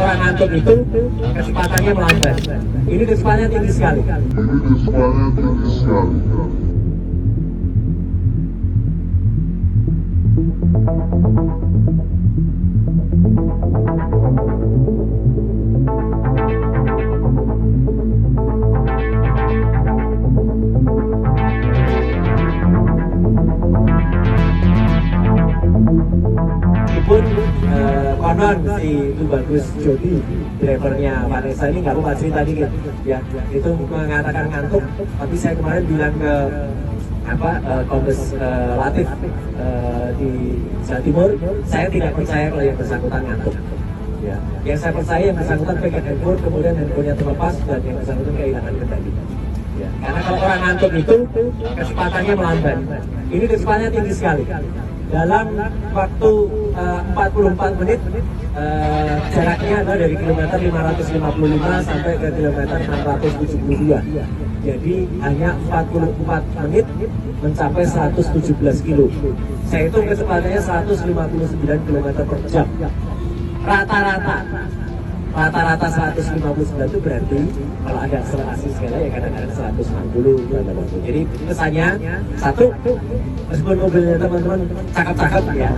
orang ngantuk itu kecepatannya melambat. Ini kecepatannya tinggi sekali. Meskipun konon si itu bagus Jody, drivernya Vanessa ini nggak lupa cerita dikit, ya itu mengatakan ngantuk. Tapi saya kemarin bilang ke Kombes Latif di Jawa Timur, saya tidak percaya kalau yang bersangkutan ngantuk. Ya, yang saya percaya yang bersangkutan pegang handphone, kemudian handphonenya terlepas dan yang bersangkutan kehilangan kendali. Ya, karena kalau orang ngantuk itu kecepatannya melambat. Ini kecepatannya tinggi sekali. Dalam waktu 44 menit jaraknya adalah dari kilometer 555 sampai ke kilometer 672. Jadi hanya 44 menit mencapai 117 kilo. Saya hitung kecepatannya 159 km per jam. Rata-rata 159 itu berarti kalau ada akselerasi segala ya kadang-kadang 160 km. Jadi kesannya satu, meskipun mobilnya teman-teman cakep-cakep ya.